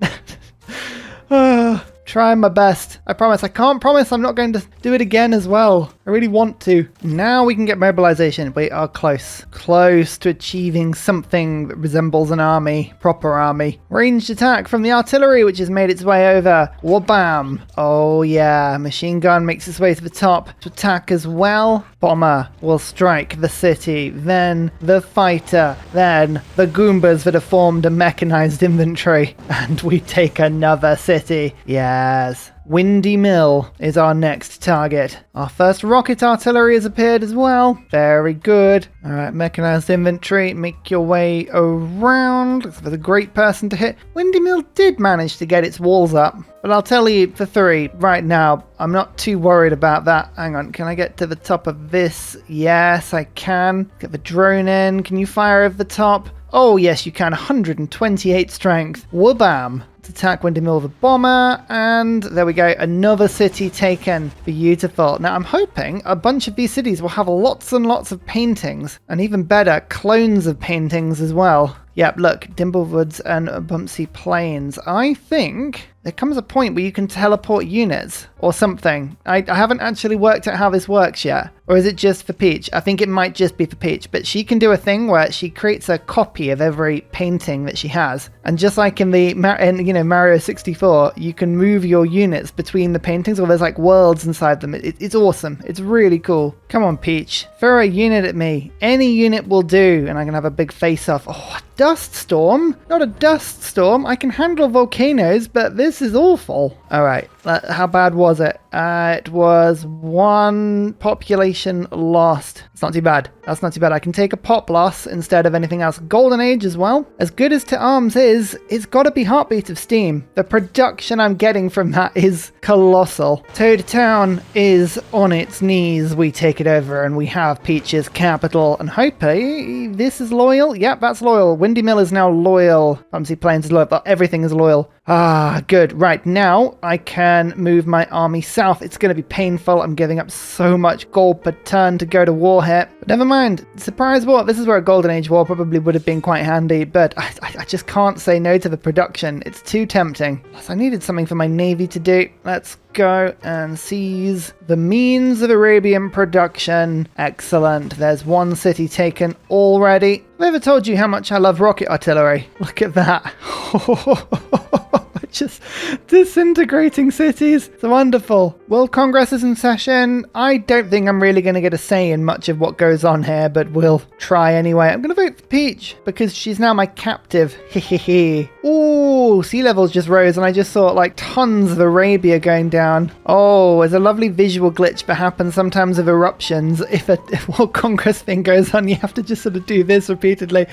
Trying my best. I promise. I can't promise I'm not going to do it again as well. I really want to. Now we can get mobilization. We are close. Close to achieving something that resembles an army. Proper army. Ranged attack from the artillery, which has made its way over. Wabam. Oh yeah. Machine gun makes its way to the top to attack as well. Bomber will strike the city. Then the fighter. Then the Goombas that have formed a mechanized infantry. And we take another city. Yes. Windy Mill is our next target. Our first rocket artillery has appeared as well. Very good. All right, mechanized infantry, make your way around. Looks like a great person to hit. Windy Mill did manage to get its walls up, but I'll tell you for 3 right now, I'm not too worried about that. Hang on, can I get to the top of this? Yes, I can. Get the drone in. Can you fire over the top? Oh, yes, you can. 128 strength. Wabam. Attack Windy Mill with a bomber, and there we go, another city taken. Beautiful. Now I'm hoping a bunch of these cities will have lots and lots of paintings, and even better, clones of paintings as well. Yep, look, Dimblewoods and Bumpsy Plains. I think there comes a point where you can teleport units or something. I haven't actually worked out how this works yet. Or is it just for Peach? I think it might just be for Peach, but she can do a thing where she creates a copy of every painting that she has. And just like in the Mario 64, you can move your units between the paintings, or there's like worlds inside them. It's awesome. It's really cool. Come on, Peach. Throw a unit at me. Any unit will do, and I can have a big face-off. Oh, dust storm? Not a dust storm. I can handle volcanoes, but this is awful. All right, how bad was it? It was 1 population lost. It's not too bad. That's not too bad. I can take a pop loss instead of anything else. Golden Age as well. As good as To Arms is, it's got to be Heartbeat of Steam. The production I'm getting from that is colossal. Toad Town is on its knees. We take it over and we have Peach's capital. And hopefully this is loyal. Yep, that's loyal. Windy Mill is now loyal. Bumsy Plains is loyal, but everything is loyal. Ah, good. Right, now I can move my army south. It's going to be painful. I'm giving up so much gold per turn to go to war here. But never mind. Surprise war. This is where a Golden Age war probably would have been quite handy, but I just can't say no to the production. It's too tempting. Plus, I needed something for my navy to do. Let's go and seize the means of Arabian production. Excellent. There's 1 city taken already. Have I ever told you how much I love rocket artillery? Look at that. Just disintegrating cities. It's wonderful. World Congress is in session. I don't think I'm really going to get a say in much of what goes on here, but we'll try anyway. I'm going to vote for Peach because she's now my captive. Hehehe. Ooh, sea levels just rose and I just saw like tons of Arabia going down. Oh, there's a lovely visual glitch that happens sometimes of eruptions. If World Congress thing goes on, you have to just sort of do this repeatedly.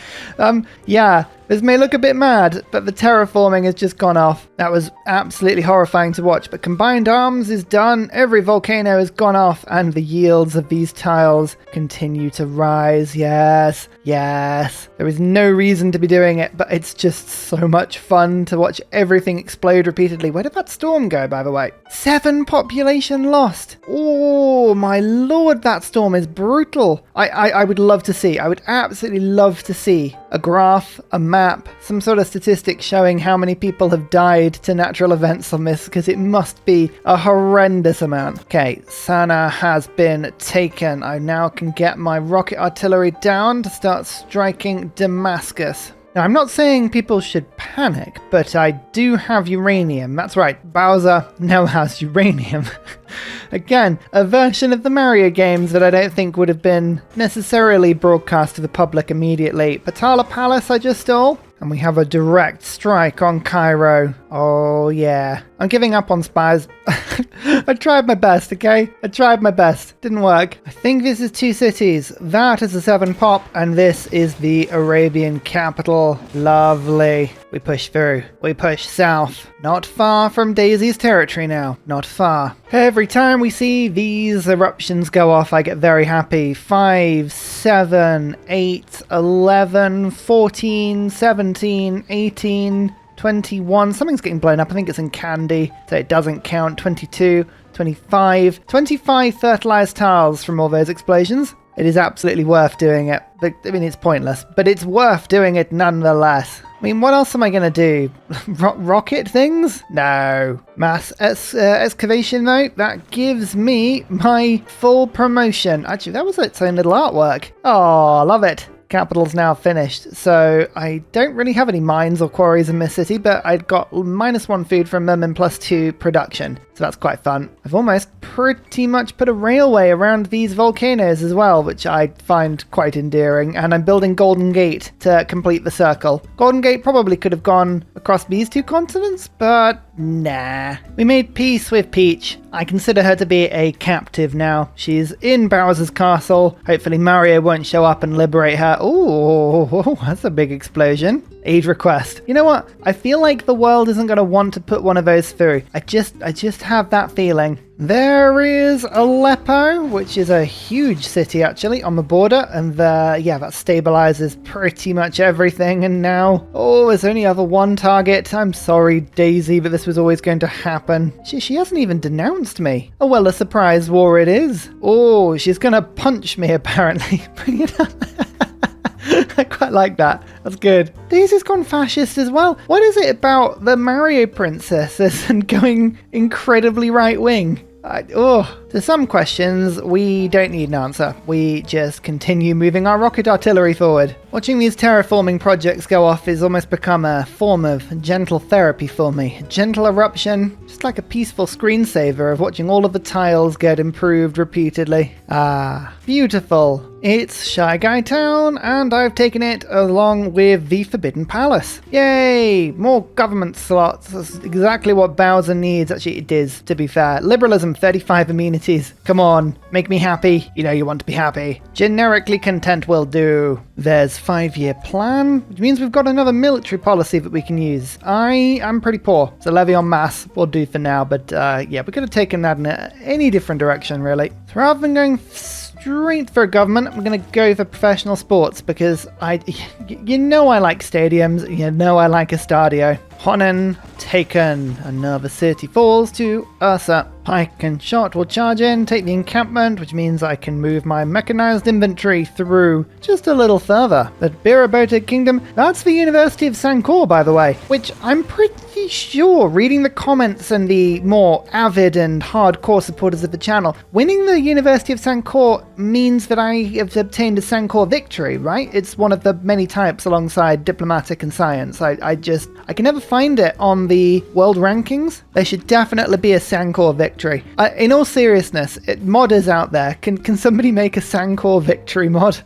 Yeah. This may look a bit mad, but the terraforming has just gone off. That was absolutely horrifying to watch, but combined arms is done. Every volcano has gone off, and the yields of these tiles continue to rise. Yes, yes. There is no reason to be doing it, but it's just so much fun to watch everything explode repeatedly. Where did that storm go, by the way? 7 population lost. Oh, my lord, that storm is brutal. I would love to see, I would absolutely love to see a graph, a map, some sort of statistic showing how many people have died to natural events on this, because it must be a horrendous amount. Okay, Sana has been taken. I now can get my rocket artillery down to start striking Damascus. Now, I'm not saying people should panic, but I do have uranium. That's right, Bowser now has uranium. Again, a version of the Mario games that I don't think would have been necessarily broadcast to the public immediately. Patala Palace I just stole, and we have a direct strike on Cairo. Oh yeah. I'm giving up on spies. I tried my best, okay? I tried my best. Didn't work. I think this is 2 cities. That is a 7 pop, and this is the Arabian capital. Lovely. We push through. We push south. Not far from Daisy's territory now. Not far. Every time we see these eruptions go off, I get very happy. 5, 7, 8, 11, 14, 17, 18... 21, something's getting blown up. I think it's in Candy, so it doesn't count. 22, 25 fertilized tiles from all those explosions. It is absolutely worth doing it. But, I mean, it's pointless, but it's worth doing it nonetheless. I mean, what else am I going to do? Rocket things? No. Mass excavation, though? That gives me my full promotion. Actually, that was its own little artwork. Oh, love it. Capital's now finished, so I don't really have any mines or quarries in this city, but I got -1 food from them and +2 production, so that's quite fun. I've almost pretty much put a railway around these volcanoes as well, which I find quite endearing, and I'm building Golden Gate to complete the circle. Golden Gate probably could have gone across these 2 continents, but nah. We made peace with Peach. I consider her to be a captive now. She's in Bowser's castle. Hopefully Mario won't show up and liberate her. Ooh, that's a big explosion. Aid request. You know what? I feel like the world isn't going to want to put one of those through. I just have that feeling. There is Aleppo, which is a huge city actually on the border, and yeah, that stabilizes pretty much everything. And now, oh, there's only other 1 target. I'm sorry, Daisy, but this was always going to happen. She hasn't even denounced me. Oh well, a surprise war it is. Oh, she's gonna punch me apparently. Bring it up. I quite like that. That's good. Daisy's gone fascist as well. What is it about the Mario princesses and going incredibly right-wing? To To some questions, we don't need an answer. We just continue moving our rocket artillery forward. Watching these terraforming projects go off has almost become a form of gentle therapy for me. A gentle eruption, just like a peaceful screensaver of watching all of the tiles get improved repeatedly. Ah, beautiful. It's Shy Guy Town, and I've taken it along with the Forbidden Palace. Yay! More government slots. That's exactly what Bowser needs. Actually, it is, to be fair. Liberalism, 35 amenities. Come on, make me happy. You know you want to be happy. Generically content will do. There's 5-year plan, which means we've got another military policy that we can use. I am pretty poor, so levy en masse will do for now, but yeah, we could have taken that in any different direction, really. So rather than going straight for a government, I'm going to go for professional sports because you know I like stadiums, you know I like a stadio. Honnen taken. Another city falls to Ursa. Pike and shot will charge in, take the encampment, which means I can move my mechanized infantry through just a little further. But Birabote Kingdom, that's the University of Sankor, by the way, which I'm pretty sure, reading the comments and the more avid and hardcore supporters of the channel, winning the University of Sankor means that I have obtained a Sankor victory, right? It's one of the many types alongside diplomatic and science. I can never find it on the world rankings. There should definitely be a Sankor victory. In all seriousness, modders out there, can somebody make a Sankor victory mod?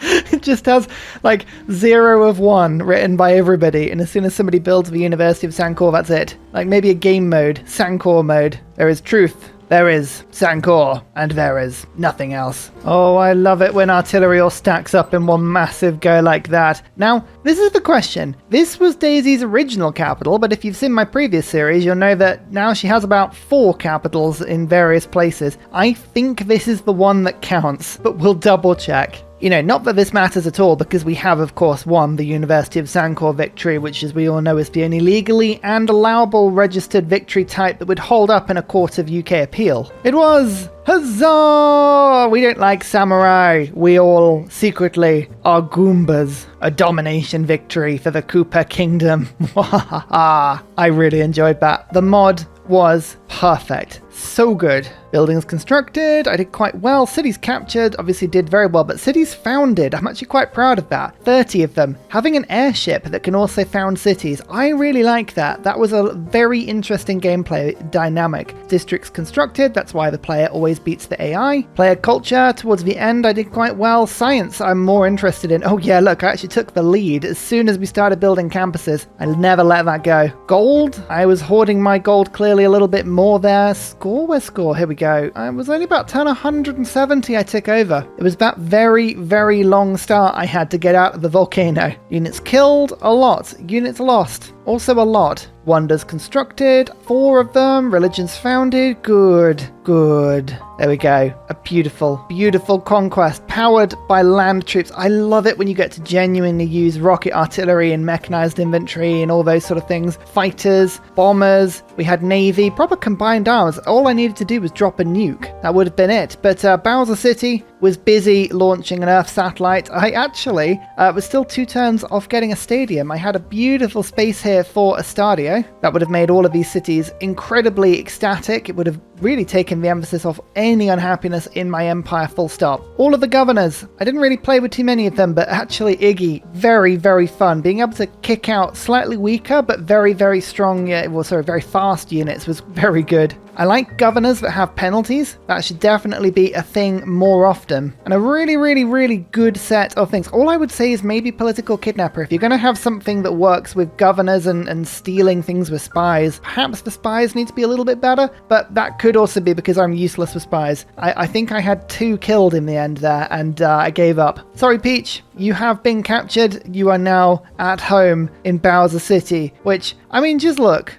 It just has like 0 of 1 written by everybody, and as soon as somebody builds the University of Sankor, that's it. Like maybe a game mode, Sankor mode. There is truth. There is Sankor, and there is nothing else. Oh, I love it when artillery all stacks up in one massive go like that. Now, this is the question. This was Daisy's original capital, but if you've seen my previous series, you'll know that now she has about 4 capitals in various places. I think this is the one that counts, but we'll double check. You know, not that this matters at all, because we have, of course, won the University of Sankor victory, which, as we all know, is the only legally and allowable registered victory type that would hold up in a court of UK appeal. It was! Huzzah! We don't like samurai. We all secretly are Goombas. A domination victory for the Koopa Kingdom. I really enjoyed that. The mod was perfect. So good. Buildings constructed, I did quite well. Cities captured, obviously did very well, but cities founded, I'm actually quite proud of that. 30 of them. Having an airship that can also found cities, I really like that. That was a very interesting gameplay dynamic. Districts constructed, that's why the player always beats the AI. Player culture, towards the end I did quite well. Science, I'm more interested in. Oh yeah, look, I actually took the lead as soon as we started building campuses. I never let that go. Gold, I was hoarding my gold clearly a little bit more there. Score, where's score? Here we go. I was only about turn 170 I took over. It was that very, very long start I had to get out of the volcano. Units killed, a lot. Units lost, also a lot. Wonders constructed, 4 of them. Religions founded, good. There we go. A beautiful, beautiful conquest powered by land troops. I love it when you get to genuinely use rocket artillery and mechanized infantry and all those sort of things. Fighters, bombers, we had navy, proper combined arms. All I needed to do was drop a nuke. That would have been it. But Bowser City was busy launching an Earth satellite. I actually was still 2 turns off getting a stadium. I had a beautiful space here for a stadio. That would have made all of these cities incredibly ecstatic. It would have really taken the emphasis off any unhappiness in my empire, full stop. All of the governors, I didn't really play with too many of them, but actually Iggy, very, very fun. Being able to kick out slightly weaker, but very, very strong, very fast units was very good. I like governors that have penalties. That should definitely be a thing more often. And a really, really, really good set of things. All I would say is maybe political kidnapper. If you're going to have something that works with governors and stealing things with spies, perhaps the spies need to be a little bit better, but that could also be because I'm useless with spies. I think I had 2 killed in the end there, and I gave up. Sorry, Peach. You have been captured. You are now at home in Bowser City, which, I mean, just look.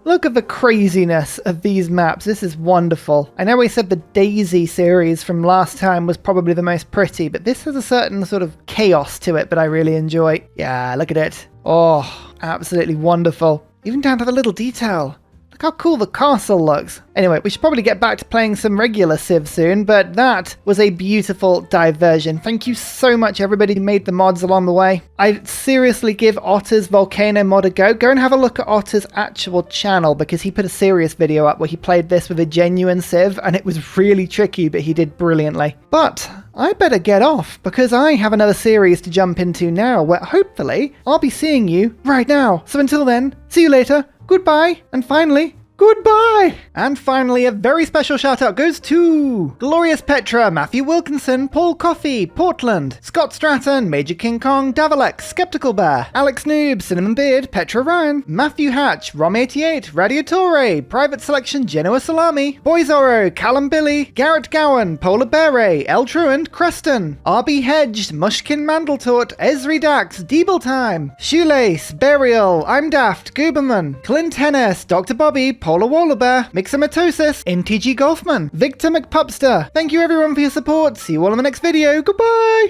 Look at the craziness of these maps. This is wonderful. I know we said the Daisy series from last time was probably the most pretty, but this has a certain sort of chaos to it that I really enjoy. Yeah, look at it. Oh, absolutely wonderful. Even down to the little detail. Look how cool the castle looks. Anyway, we should probably get back to playing some regular Civ soon, but that was a beautiful diversion. Thank you so much, everybody who made the mods along the way. I seriously give Otter's Volcano mod a go. Go and have a look at Otter's actual channel, because he put a serious video up where he played this with a genuine Civ, and it was really tricky, but he did brilliantly. But I better get off, because I have another series to jump into now, where hopefully I'll be seeing you right now. So until then, see you later, goodbye, and finally, goodbye! And finally, a very special shout out goes to Glorious Petra, Matthew Wilkinson, Paul Coffey, Portland, Scott Stratton, Major King Kong, Davalex, Skeptical Bear, Alex Noob, Cinnamon Beard, Petra Ryan, Matthew Hatch, Rom88, Radiatore, Private Selection, Genoa Salami, Boyzoro, Callum Billy, Garrett Gowan, Polar Beret, El Truant, Creston, RB Hedged, Mushkin Mandletort, Esri Dax, Deeble Time, Shoelace, Burial, I'm Daft, Gooberman, Clint Hennes, Dr. Bobby, Polar Wallabear, Mixomatosis, NTG Golfman, Victor McPupster. Thank you everyone for your support. See you all in the next video. Goodbye!